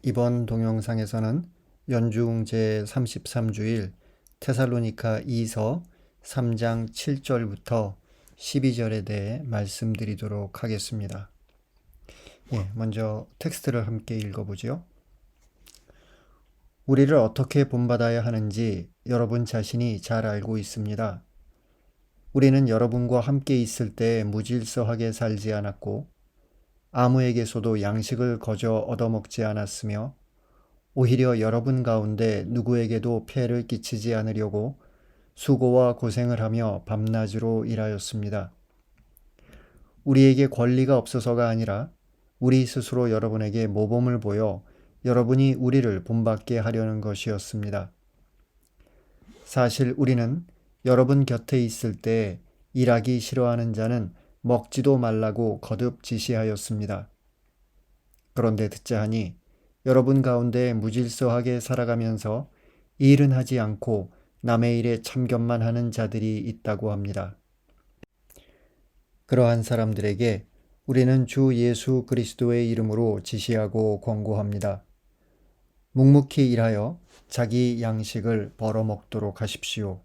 이번 동영상에서는 연중 제33주일 테살로니가 2서 3장 7절부터 12절에 대해 말씀드리도록 하겠습니다. 먼저 텍스트를 함께 읽어보죠. 우리를 어떻게 본받아야 하는지 여러분 자신이 잘 알고 있습니다. 우리는 여러분과 함께 있을 때 무질서하게 살지 않았고 아무에게서도 양식을 거저 얻어먹지 않았으며 오히려 여러분 가운데 누구에게도 폐를 끼치지 않으려고 수고와 고생을 하며 밤낮으로 일하였습니다. 우리에게 권리가 없어서가 아니라 우리 스스로 여러분에게 모범을 보여 여러분이 우리를 본받게 하려는 것이었습니다. 사실 우리는 여러분 곁에 있을 때 일하기 싫어하는 자는 먹지도 말라고 거듭 지시하였습니다. 그런데 듣자 하니 여러분 가운데 무질서하게 살아가면서 일은 하지 않고 남의 일에 참견만 하는 자들이 있다고 합니다. 그러한 사람들에게 우리는 주 예수 그리스도의 이름으로 지시하고 권고합니다. 묵묵히 일하여 자기 양식을 벌어먹도록 하십시오.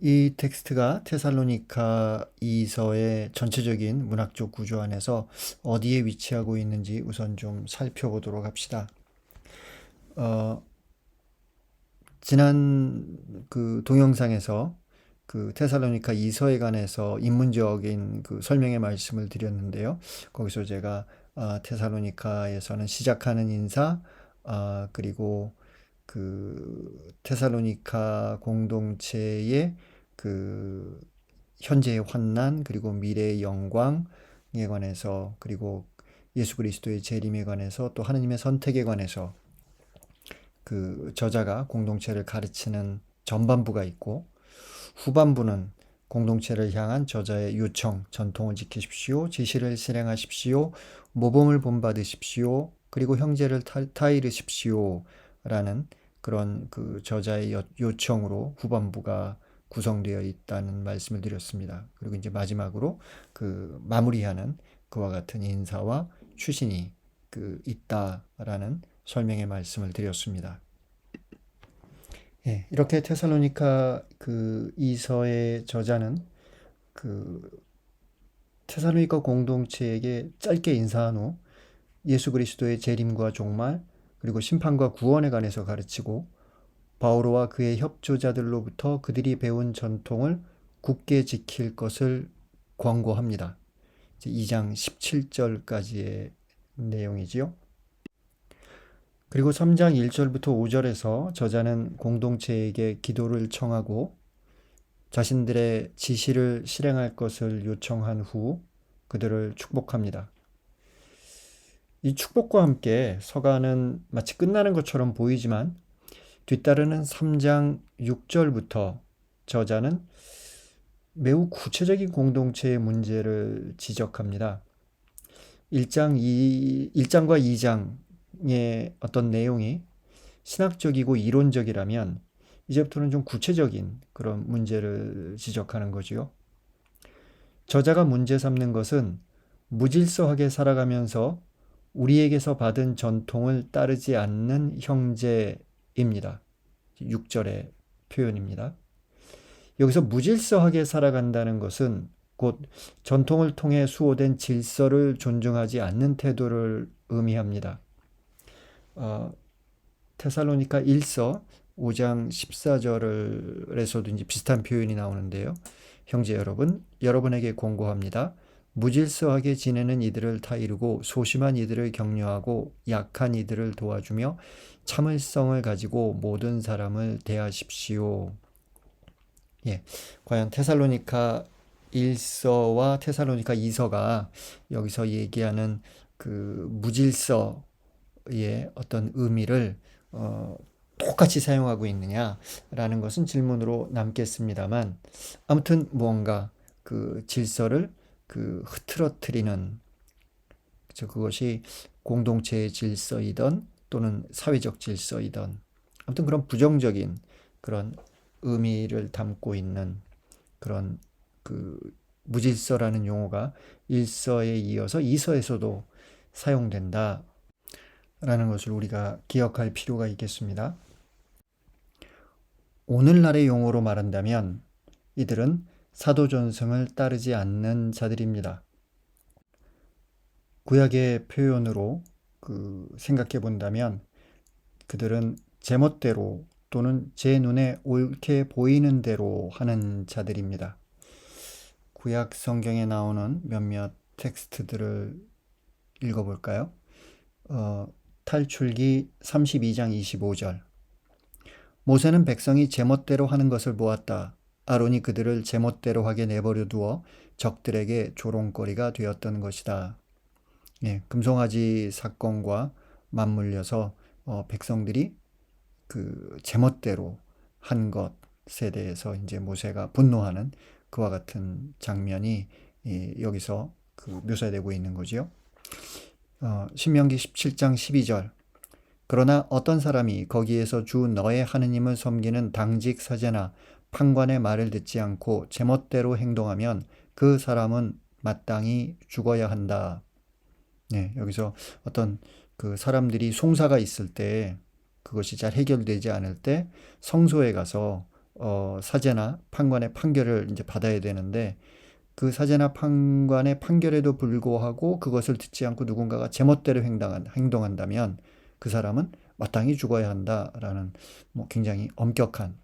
이 텍스트가 테살로니가 2서의 전체적인 문학적 구조 안에서 어디에 위치하고 있는지 우선 좀 살펴보도록 합시다. 지난 그 동영상에서 그 테살로니가 2서에 관해서 인문적인 그 설명의 말씀을 드렸는데요. 거기서 제가 테살로니가에서는 시작하는 인사, 그리고 그 테살로니가 공동체의 그 현재의 환난, 그리고 미래의 영광에 관해서, 그리고 예수 그리스도의 재림에 관해서, 또 하느님의 선택에 관해서 그 저자가 공동체를 가르치는 전반부가 있고, 후반부는 공동체를 향한 저자의 요청, 전통을 지키십시오, 지시를 실행하십시오, 모범을 본받으십시오, 그리고 형제를 타이르십시오 라는 그런 그 저자의 요청으로 후반부가 구성되어 있다는 말씀을 드렸습니다. 그리고 이제 마지막으로 그 마무리하는 그와 같은 인사와 추신이 그 있다라는 설명의 말씀을 드렸습니다. 이렇게 테살로니가 그 이서의 저자는 그 테살로니가 공동체에게 짧게 인사한 후 예수 그리스도의 재림과 종말, 그리고 심판과 구원에 관해서 가르치고 바오로와 그의 협조자들로부터 그들이 배운 전통을 굳게 지킬 것을 권고합니다. 2장 17절까지의 내용이지요. 그리고 3장 1절부터 5절에서 저자는 공동체에게 기도를 청하고 자신들의 지시를 실행할 것을 요청한 후 그들을 축복합니다. 이 축복과 함께 서가는 마치 끝나는 것처럼 보이지만 뒤따르는 3장 6절부터 저자는 매우 구체적인 공동체의 문제를 지적합니다. 1장과 2장의 어떤 내용이 신학적이고 이론적이라면 이제부터는 좀 구체적인 그런 문제를 지적하는 거지요. 저자가 문제 삼는 것은 무질서하게 살아가면서 우리에게서 받은 전통을 따르지 않는 형제입니다. 6절의 표현입니다. 여기서 무질서하게 살아간다는 것은 곧 전통을 통해 수호된 질서를 존중하지 않는 태도를 의미합니다. 테살로니가 1서 5장 14절에서도 이제 비슷한 표현이 나오는데요. 형제 여러분, 여러분에게 권고합니다. 무질서하게 지내는 이들을 타이르고 소심한 이들을 격려하고 약한 이들을 도와주며 참을성을 가지고 모든 사람을 대하십시오. 과연 테살로니가 1서와 테살로니가 2서가 여기서 얘기하는 그 무질서의 어떤 의미를 똑같이 사용하고 있느냐라는 것은 질문으로 남겠습니다만, 아무튼 무언가 그 질서를 그 흐트러뜨리는, 그것이 공동체의 질서이던 또는 사회적 질서이던 아무튼 그런 부정적인 그런 의미를 담고 있는 그런 그 무질서라는 용어가 1서에 이어서 2서에서도 사용된다 라는 것을 우리가 기억할 필요가 있겠습니다. 오늘날의 용어로 말한다면 이들은 사도 전승을 따르지 않는 자들입니다. 구약의 표현으로 생각해 본다면 그들은 제멋대로 또는 제 눈에 옳게 보이는 대로 하는 자들입니다. 구약 성경에 나오는 몇몇 텍스트들을 읽어볼까요? 탈출기 32장 25절. 모세는 백성이 제멋대로 하는 것을 보았다. 아론이 그들을 제멋대로 하게 내버려 두어 적들에게 조롱거리가 되었던 것이다. 예, 금송아지 사건과 맞물려서 백성들이 그 제멋대로 한 것에 대해서 이제 모세가 분노하는 그와 같은 장면이 여기서 묘사되고 있는 거지요. 신명기 17장 12절. 그러나 어떤 사람이 거기에서 주 너의 하느님을 섬기는 당직 사제나 판관의 말을 듣지 않고 제멋대로 행동하면 그 사람은 마땅히 죽어야 한다. 네, 여기서 어떤 그 사람들이 송사가 있을 때 그것이 잘 해결되지 않을 때 성소에 가서 사제나 판관의 판결을 이제 받아야 되는데 그 사제나 판관의 판결에도 불구하고 그것을 듣지 않고 누군가가 제멋대로 행동한다면 그 사람은 마땅히 죽어야 한다라는 굉장히 엄격한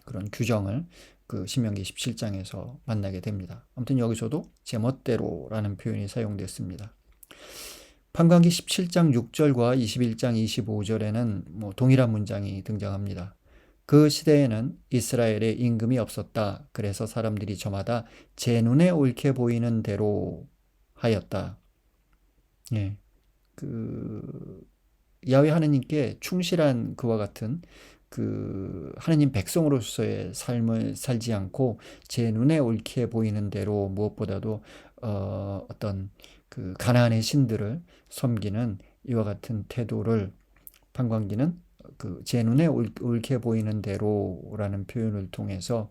그런 규정을 그 신명기 17장에서 만나게 됩니다. 아무튼 여기서도 제멋대로라는 표현이 사용됐습니다. 판관기 17장 6절과 21장 25절에는 동일한 문장이 등장합니다. 그 시대에는 이스라엘에 임금이 없었다. 그래서 사람들이 저마다 제 눈에 옳게 보이는 대로 하였다. 예, 야훼 하느님께 충실한 그와 같은 하느님 백성으로서의 삶을 살지 않고 제 눈에 옳게 보이는 대로 무엇보다도 어떤 가나안의 신들을 섬기는 이와 같은 태도를 판관기는 제 눈에 옳게 보이는 대로라는 표현을 통해서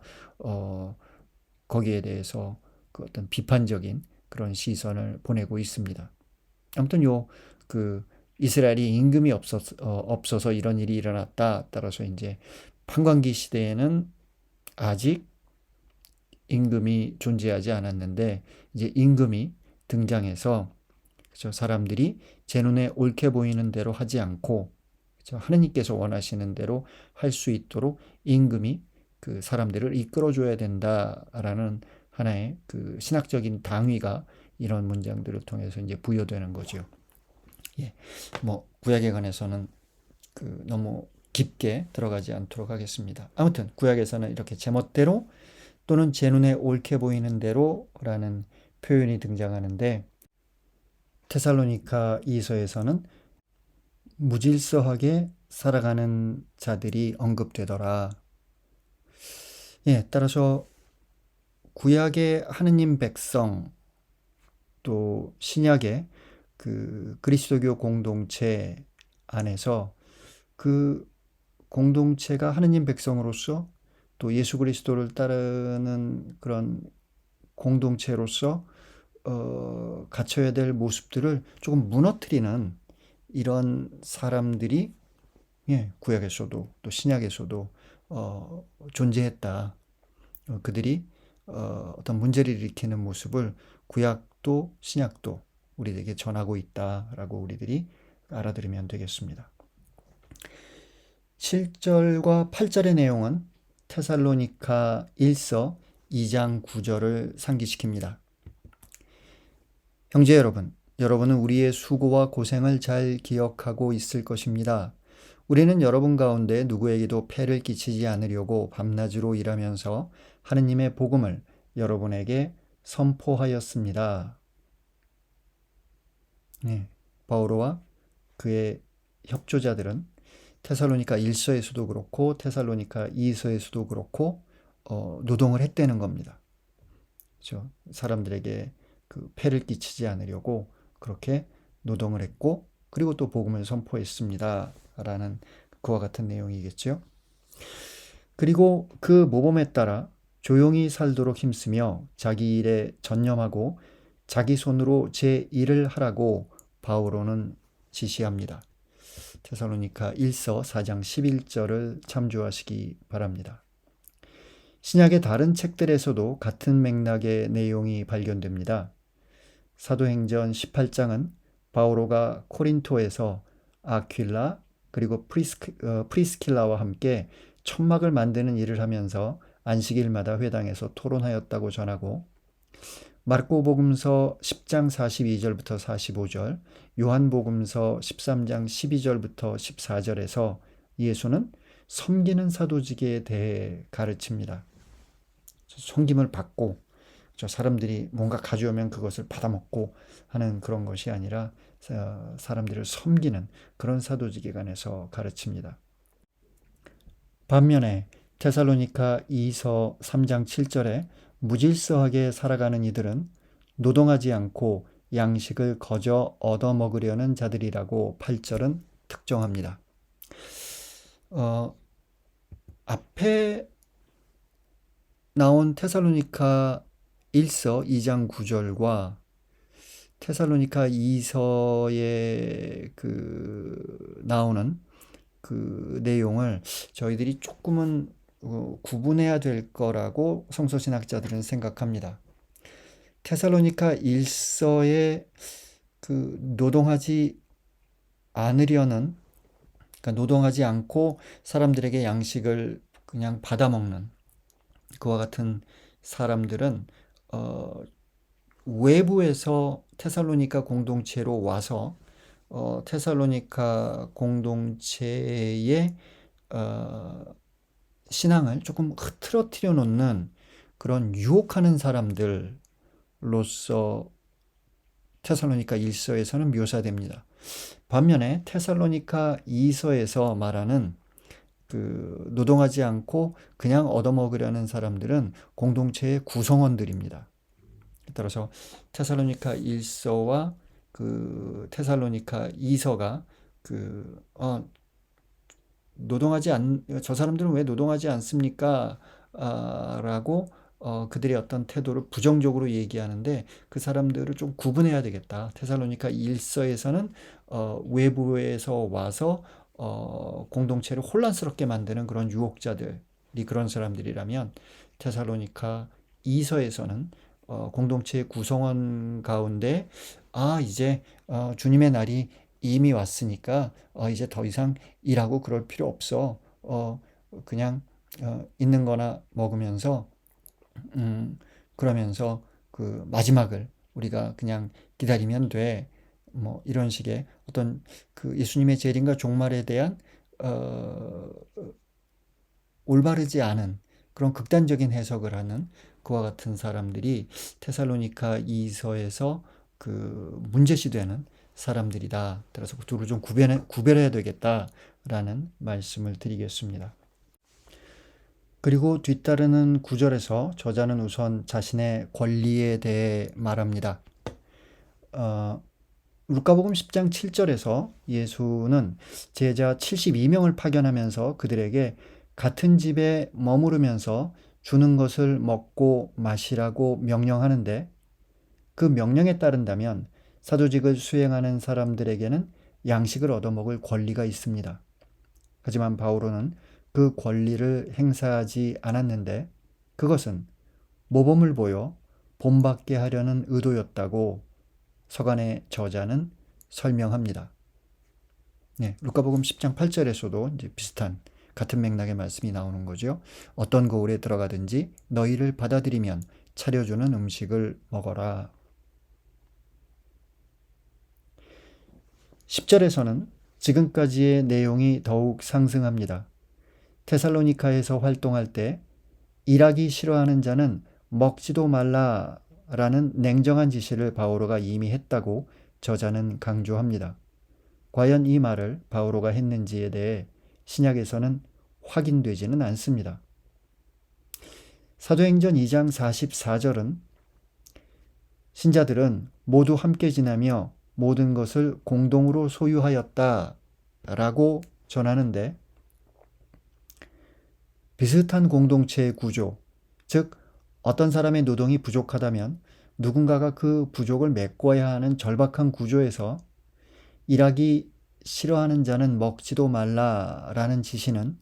거기에 대해서 어떤 비판적인 그런 시선을 보내고 있습니다. 아무튼 이스라엘이 임금이 없어서 이런 일이 일어났다. 따라서 이제 판관기 시대에는 아직 임금이 존재하지 않았는데 이제 임금이 등장해서 사람들이 제 눈에 옳게 보이는 대로 하지 않고 하느님께서 원하시는 대로 할 수 있도록 임금이 그 사람들을 이끌어줘야 된다라는 하나의 신학적인 당위가 이런 문장들을 통해서 이제 부여되는 거죠. 예, 구약에 관해서는 너무 깊게 들어가지 않도록 하겠습니다. 아무튼 구약에서는 이렇게 제멋대로 또는 제 눈에 옳게 보이는 대로라는 표현이 등장하는데 테살로니가 2서에서는 무질서하게 살아가는 자들이 언급되더라. 예, 따라서 구약의 하느님 백성 또 신약의 그리스도교 공동체 안에서 그 공동체가 하느님 백성으로서 또 예수 그리스도를 따르는 그런 공동체로서 갖춰야 될 모습들을 조금 무너뜨리는 이런 사람들이 구약에서도 또 신약에서도 존재했다. 그들이 어떤 문제를 일으키는 모습을 구약도 신약도 우리에게 전하고 있다라고 우리들이 알아들으면 되겠습니다. 7절과 8절의 내용은 테살로니가 1서 2장 9절을 상기시킵니다. 형제 여러분, 여러분은 우리의 수고와 고생을 잘 기억하고 있을 것입니다. 우리는 여러분 가운데 누구에게도 폐를 끼치지 않으려고 밤낮으로 일하면서 하느님의 복음을 여러분에게 선포하였습니다. 네, 바오로와 그의 협조자들은 테살로니가 1서에서도 그렇고 테살로니가 2서에서도 그렇고 노동을 했다는 겁니다. 그렇죠? 사람들에게 폐를 끼치지 않으려고 그렇게 노동을 했고 그리고 또 복음을 선포했습니다. 라는 그와 같은 내용이겠죠. 그리고 그 모범에 따라 조용히 살도록 힘쓰며 자기 일에 전념하고 자기 손으로 제 일을 하라고 바오로는 지시합니다. 데살로니가 1서 4장 11절을 참조하시기 바랍니다. 신약의 다른 책들에서도 같은 맥락의 내용이 발견됩니다. 사도행전 18장은 바오로가 코린토에서 아퀴라 그리고 프리스킬라와 함께 천막을 만드는 일을 하면서 안식일마다 회당에서 토론하였다고 전하고, 마르코복음서 10장 42절부터 45절, 요한복음서 13장 12절부터 14절에서 예수는 섬기는 사도직에 대해 가르칩니다. 섬김을 받고 저 사람들이 뭔가 가져오면 그것을 받아먹고 하는 그런 것이 아니라 사람들을 섬기는 그런 사도직에 관해서 가르칩니다. 반면에 데살로니가 2서 3장 7절에 무질서하게 살아가는 이들은 노동하지 않고 양식을 거저 얻어먹으려는 자들이라고 8절은 특정합니다. 앞에 나온 데살로니가 1서 2장 9절과 데살로니가 2서에 나오는 그 내용을 저희들이 조금은 구분해야 될 거라고 성서신학자들은 생각합니다. 데살로니가 1서에 노동하지 않으려는, 그러니까 노동하지 않고 사람들에게 양식을 그냥 받아먹는 그와 같은 사람들은 외부에서 테살로니가 공동체로 와서 테살로니가 공동체의 신앙을 조금 흐트러뜨려 놓는 그런 유혹하는 사람들로서 테살로니가 1서에서는 묘사됩니다. 반면에 테살로니가 2서에서 말하는 노동하지 않고 그냥 얻어먹으려는 사람들은 공동체의 구성원들입니다. 따라서 테살로니가 1서와 테살로니가 2서가 저 사람들은 왜 노동하지 않습니까? 라고 그들의 어떤 태도를 부정적으로 얘기하는데, 그 사람들을 좀 구분해야 되겠다. 테살로니가 1서에서는 외부에서 와서 공동체를 혼란스럽게 만드는 그런 유혹자들이 그런 사람들이라면, 테살로니가 2서에서는 공동체의 구성원 가운데 이제 주님의 날이 이미 왔으니까 이제 더 이상 일하고 그럴 필요 없어. 그냥 있는 거나 먹으면서 그러면서 마지막을 우리가 그냥 기다리면 돼. 뭐 이런 식의 어떤 예수님의 재림과 종말에 대한 올바르지 않은 그런 극단적인 해석을 하는 그와 같은 사람들이 테살로니가 2서에서 문제시되는 사람들이다. 따라서 그 둘을 좀 구별해야 되겠다라는 말씀을 드리겠습니다. 그리고 뒤따르는 구절에서 저자는 우선 자신의 권리에 대해 말합니다. 루카복음 10장 7절에서 예수는 제자 72명을 파견하면서 그들에게 같은 집에 머무르면서 주는 것을 먹고 마시라고 명령하는데, 그 명령에 따른다면 사도직을 수행하는 사람들에게는 양식을 얻어먹을 권리가 있습니다. 하지만 바오로는 그 권리를 행사하지 않았는데 그것은 모범을 보여 본받게 하려는 의도였다고 서간의 저자는 설명합니다. 루카복음 10장 8절에서도 이제 비슷한 같은 맥락의 말씀이 나오는 거죠. 어떤 거울에 들어가든지 너희를 받아들이면 차려주는 음식을 먹어라. 10절에서는 지금까지의 내용이 더욱 상승합니다. 테살로니카에서 활동할 때 일하기 싫어하는 자는 먹지도 말라라는 냉정한 지시를 바오로가 이미 했다고 저자는 강조합니다. 과연 이 말을 바오로가 했는지에 대해 신약에서는 확인되지는 않습니다. 사도행전 2장 44절은 신자들은 모두 함께 지내며 모든 것을 공동으로 소유하였다라고 전하는데, 비슷한 공동체의 구조, 즉, 어떤 사람의 노동이 부족하다면 누군가가 그 부족을 메꿔야 하는 절박한 구조에서 일하기 싫어하는 자는 먹지도 말라라는 지시는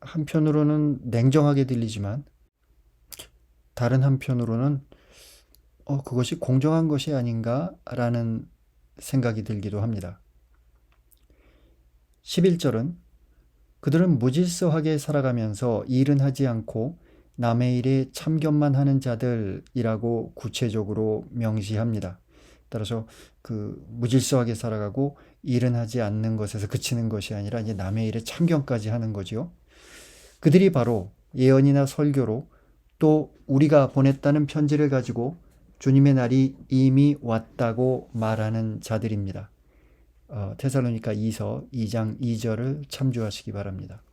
한편으로는 냉정하게 들리지만 다른 한편으로는 그것이 공정한 것이 아닌가라는 생각이 들기도 합니다. 11절은 그들은 무질서하게 살아가면서 일은 하지 않고 남의 일에 참견만 하는 자들이라고 구체적으로 명시합니다. 따라서 그 무질서하게 살아가고 일은 하지 않는 것에서 그치는 것이 아니라 이제 남의 일에 참견까지 하는 거지요. 그들이 바로 예언이나 설교로 또 우리가 보냈다는 편지를 가지고 주님의 날이 이미 왔다고 말하는 자들입니다. 테살로니가 2서 2장 2절을 참조하시기 바랍니다.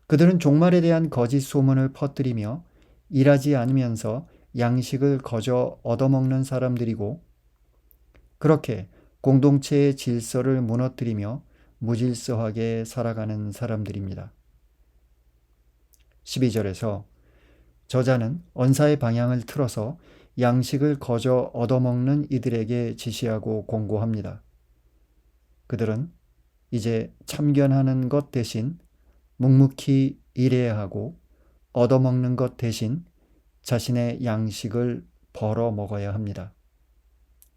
그들은 종말에 대한 거짓 소문을 퍼뜨리며 일하지 않으면서 양식을 거저 얻어먹는 사람들이고 그렇게 공동체의 질서를 무너뜨리며 무질서하게 살아가는 사람들입니다. 12절에서 저자는 언사의 방향을 틀어서 양식을 거저 얻어먹는 이들에게 지시하고 공고합니다. 그들은 이제 참견하는 것 대신 묵묵히 일해야 하고 얻어먹는 것 대신 자신의 양식을 벌어 먹어야 합니다.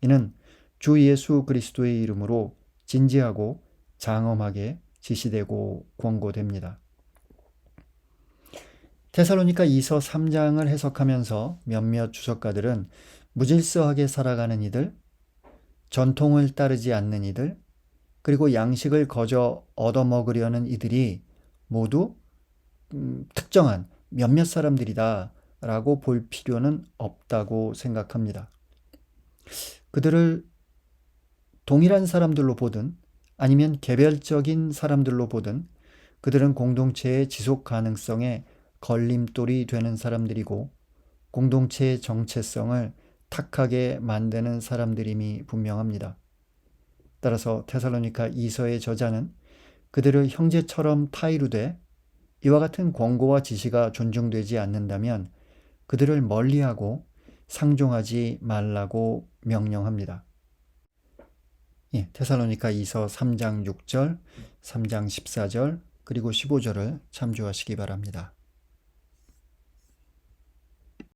이는 주 예수 그리스도의 이름으로 진지하고 장엄하게 지시되고 권고됩니다. 테살로니가 2서 3장을 해석하면서 몇몇 주석가들은 무질서하게 살아가는 이들, 전통을 따르지 않는 이들, 그리고 양식을 거저 얻어먹으려는 이들이 모두 특정한 몇몇 사람들이다 라고 볼 필요는 없다고 생각합니다. 그들을 동일한 사람들로 보든 아니면 개별적인 사람들로 보든 그들은 공동체의 지속 가능성에 걸림돌이 되는 사람들이고 공동체의 정체성을 탁하게 만드는 사람들임이 분명합니다. 따라서 테살로니가 2서의 저자는 그들을 형제처럼 타이르되 이와 같은 권고와 지시가 존중되지 않는다면 그들을 멀리하고 상종하지 말라고 명령합니다. 테살로니가 2서 3장 6절, 3장 14절, 그리고 15절을 참조하시기 바랍니다.